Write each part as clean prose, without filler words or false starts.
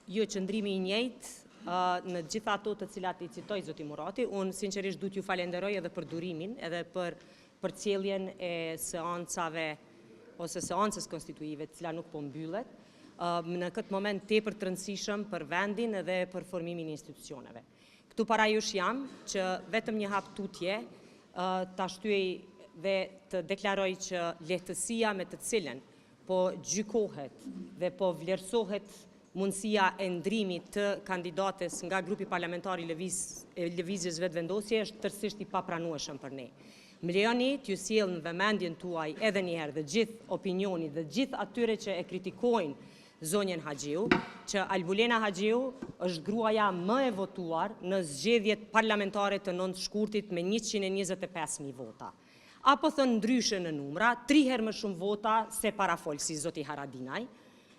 Jo, qëndrimi I njëjtë në gjitha ato të cilat I citoj zoti Murati. Unë sinqerisht du t'ju falenderoj edhe për durimin, edhe për cjelljen e seancave ose seancës konstituive, cila nuk po mbyllet, në këtë moment tepër të rëndësishëm për vendin edhe për formimin e institucioneve. Këtu para jush jam që vetëm një hap tutje ta shtyej dhe të deklaroj që lehtësia me të cilën po gjykohet dhe po vlerësohet mundësia e ndrimit të kandidates nga grupi parlamentari Lëvizjes Vetëvendosje është tërësisht I papranueshëm për ne. Më lejoni t'ju sjell në vëmendjen tuaj edhe një herë dhe gjithë opinionit dhe gjithë atyre që e kritikojnë zonjën Haxhiu, që Albulena Haxhiu është gruaja më e votuar në zgjedhjet parlamentare të 9 shkurtit me 125.000 vota. Apo thënë ndryshe në numra, 3 herë më shumë vota se parafolsi zoti Haradinaj,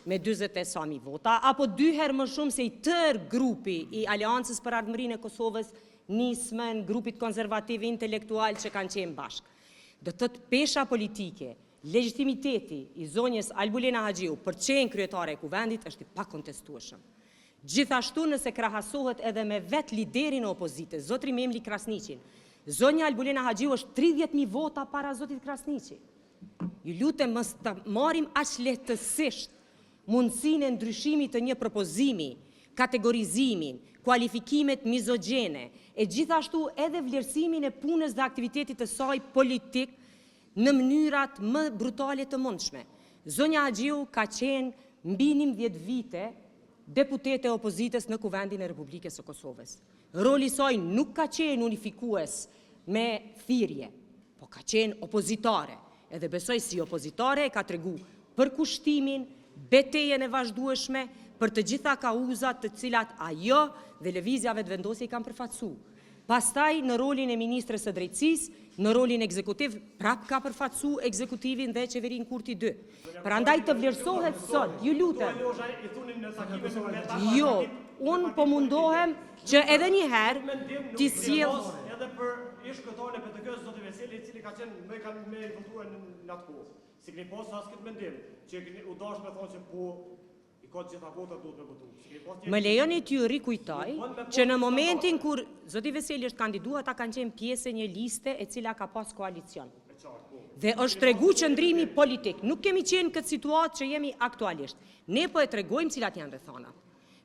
me 40.000 vota, apo 2 herë më shumë se I tërë grupi I Aleancës për Ardhmërinë e Kosovës, nismën, grupit konservativ intelektual që kanë qenë bashkë. Do të thotë pesha politike, legitimiteti I zonjës Albulena Haxhiu për qenë kryetare e kuvendit është I pakontestueshëm. Gjithashtu nëse krahasohet edhe me vetë liderin e opozitës, zotri Memli Krasniqin, zonja Albulena Haxhiu është 30.000 vota para zotit Krasniqi. Ju lutem mos ta marrim aq lehtësisht mundësinë e ndryshimit të një propozimi, kategorizimin, kualifikimet mizogjene, e gjithashtu edhe vlerësimin e punës dhe aktivitetit të saj politik në mënyrat më brutale të mundshme. Zonja Haxhiu ka qenë mbi 11 vite deputete e opozitës në Kuvendin e Republikës së Kosovës. Roli I saj nuk ka qenë unifikues me thirrje, po ka qenë opozitare. Edhe besoj si opozitare ka tregu për kushtimin, betejën e vazhdueshme për të gjitha kauzat të cilat ajo dhe Lëvizja Vetëvendosje I kanë përfaqësuar. Pastaj në rolin e ministres së drejtësisë, në rolin ekzekutiv, prap ka përfaqësuar ekzekutivin dhe qeverinë Kurti 2. Prandaj të vlerësohet sot, ju lutem. Jo, unë po mundohem që edhe një herë t'i sjell edhe për ish-kryetarin e PTK-s zoti Veseli, I cili ka qenë më I votuar në atë kohë. Si keni pas as këtë mendim, që u dash me thonë që po I ka gjitha votat duhet me votu. Më lejoni t'ju rikujtoj që në momentin kur zoti Veseli është kandiduar, ata kanë qenë pjesë e një liste e cila ka pas koalicion. Dhe është tregu qëndrimi politik. Nuk kemi qenë këtë situatë që jemi aktualisht. Ne po e tregojmë cilat janë rrethanat.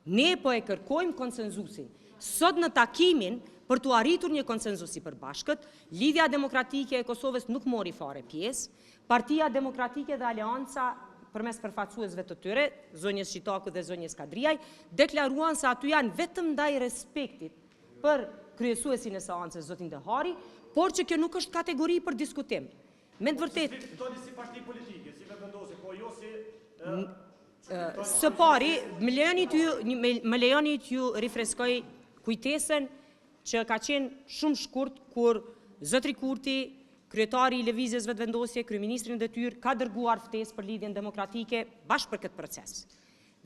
Ne po e kërkojmë konsenzusin. Sot në takimin për të arritur një konsenzus I përbashkët, Lidhja Demokratike e Kosovës nuk mori fare pjesë, Partia Demokratike dhe Aleanca përmes përfaqësuesve të tyre, zonjës Shitaku dhe zonjës Kadriaj, deklaruan se aty janë vetëm ndaj respektit për kryesuesin e seancës zotin Dehari, por që kjo nuk është kategori për diskutim. Me të vërtet, si parti politike, si Vetëvendosje, po jo si së pari, më lejoni t'ju rifreskoj kujtesen që ka qenë shumë shkurt kur zotri Kurti, kryetari I Lëvizjes Vetëvendosje, kryeministri në detyrë, ka dërguar ftesë për lidhjen demokratike bashkë për këtë proces.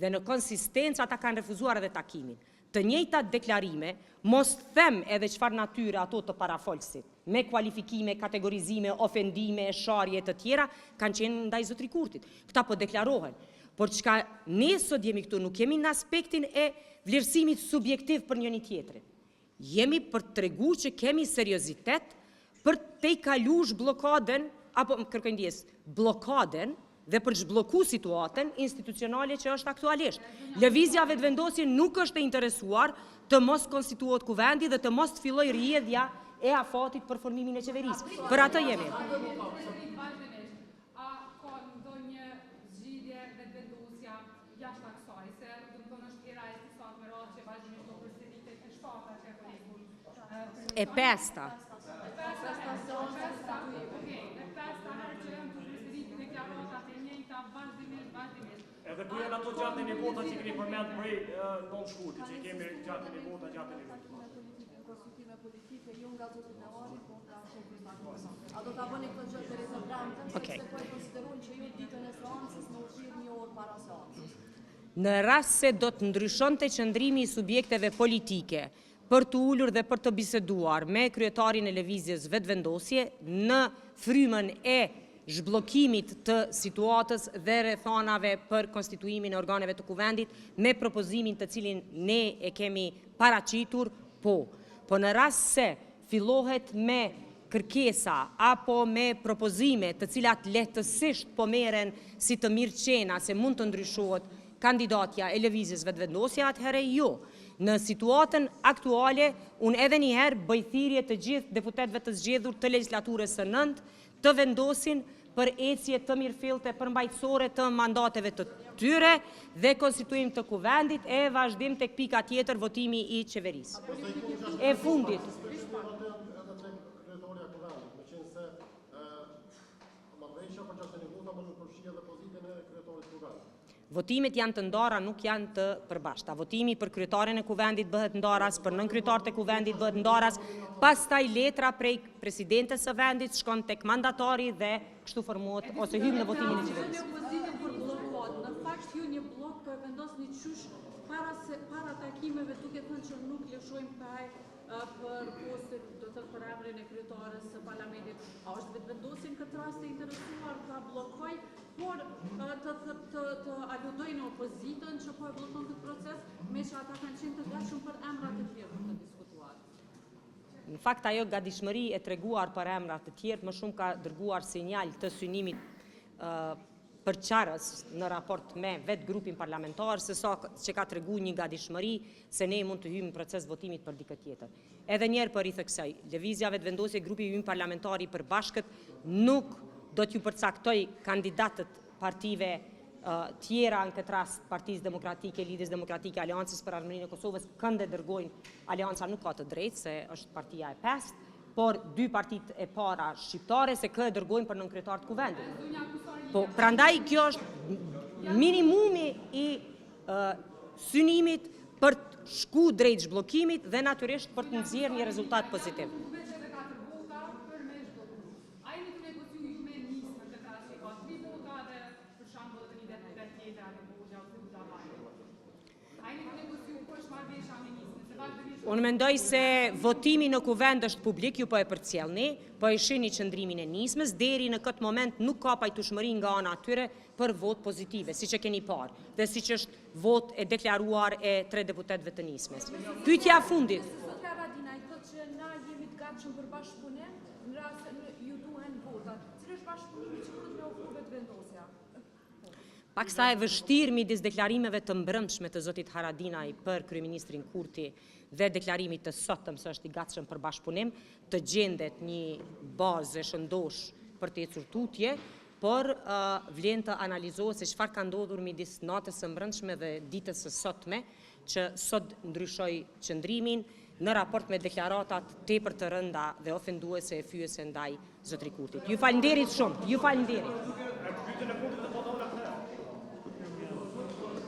Dhe në konsistencë ata kanë refuzuar edhe takimin. Të njëjtat deklarime, mos them edhe çfarë natyre ato të parafolsit, me kualifikime, kategorizime, ofendime, sharje të tjera, kanë qenë ndaj zotri Kurtit. Këta po deklarohen. Por çka ne sot jemi këtu, nuk jemi në aspektin e vlerësimit subjektiv për njëri tjetrin. Jemi për të treguar që kemi seriozitet për të I kaluar bllokaden, apo kërkoj ndjes, bllokaden dhe për të zhbllokuar situatën institucionale që është aktualisht. Lëvizja Vetëvendosje nuk është e interesuar të mos konstituohet kuvendi dhe të mos fillojë rrjedhja e afatit për formimin e qeverisë. Për atë jemi. E pesta. Edhe ku janë ato gjatë një vota që keni përmend prej 9 shkurtit, që kemi gjatë një vota, gjatë një vota. Konsultime politike, ju nga zotit Dehari, po nga shefit. A do ta bëni këtë gjë për rezultatën, sepse po e konsiderojnë që ju ditën e seancës në ushqir një orë para seancës. Në rast se do të ndryshonte qëndrimi I subjekteve politike për të ulur dhe për të biseduar me kryetarin e Lëvizjes Vetëvendosje në frymën e zhbllokimit të situatës dhe rrethanave për konstituimin e organeve të kuvendit me propozimin të cilin ne e kemi paraqitur, po në rast se fillohet me kërkesa apo me propozime të cilat lehtësisht po merren si të mirëqena se mund të ndryshohet kandidatja e lëvizjesve të vendosja, atëherë jo. Në situatën aktuale, unë edhe njëherë bëj thirrje të gjithë deputetëve të zgjedhur të legjislaturës së 9 të vendosin për ecje të mirëfillte përmbajtësore të mandateve të tyre dhe konstituim të kuvendit e vazhdim tek pika tjetër votimi i qeverisë. E fundit. Votimet janë të ndara, nuk janë të përbashkëta. Votimi për kryetarin e kuvendit bëhet ndaras, për nënkryetart e kuvendit bëhet ndaras, pastaj letra prej presidentes së vendit shkon tek mandatari dhe kështu formohet ose hyn në votimin e qeverisë. Në fakt ju një blok po e vendosni qysh para takimeve duke thënë që nuk lëshojmë kaj për postin, do të thotë për emrin e kryetares së parlamentit. A është vetë vendosin këtë rast të interesuar ta bllokoj, por të aludojnë opozitën që po e bllokon këtë proces, me që ata kanë qenë të gatshëm për emra të tjerë për të diskutuar. Në fakt ajo gatishmëri e treguar për emra të tjerë më shumë ka dërguar sinjal të synimit përçarës në raport me vetë grupin parlamentar, se sa që ka tregu një gatishmëri se ne mund të hyjmë në proces votimit për dikë tjetër. Edhe njerë për i theksoj, lëvizja vetë vendosje grupi ynë parlamentari i përbashkët nuk do t'ju përcaktoj kandidatët partive tjera, në këtë rast Partisë Demokratike, Lidhjes Demokratike, Aleancës për Armërinë e Kosovës, kënde dërgojnë, Aleanca nuk ka të drejtë, se është partia e 5, por 2 partit e para shqiptare se kë e dërgojnë për nënkryetart kuvendit. Po, prandaj kjo është minimumi i synimit për të shku drejt zhbllokimit dhe natyrisht për të nxjerrë një rezultat pozitiv. Unë mendoj se votimi në kuvend është publik, ju po e përcjellni, po e shihni qëndrimin e nismës, deri në këtë moment nuk ka pajtueshmëri nga ana atyre për vot pozitive, siç e keni parë, dhe siç është vot e deklaruar e 3 deputetëve të nismës. Pyetja e fundit. Sot Haradinaj thotë që na jemi të gatshëm për bashkëpunim, në rast se ju duhen vota. Cili është bashkëpunimi që mund të ofrojë vetë vendosja? Paksa e vështirë midis deklarimeve të mbrëmshme të zotit Haradinaj për kryeministrin Kurti dhe deklarimit të sotëm se është i gatshëm për bashkëpunim, të gjendet një bazë e shëndosh për të ecur tutje, por vlen të analizohet se çfarë ka ndodhur midis natës së mbrëmshme dhe ditës së sotme, që sot ndryshoi qëndrimin në raport me deklaratat tepër të rënda dhe ofenduese e fyese ndaj zotrit Kurtit. Ju falenderit shumë, ju falenderit.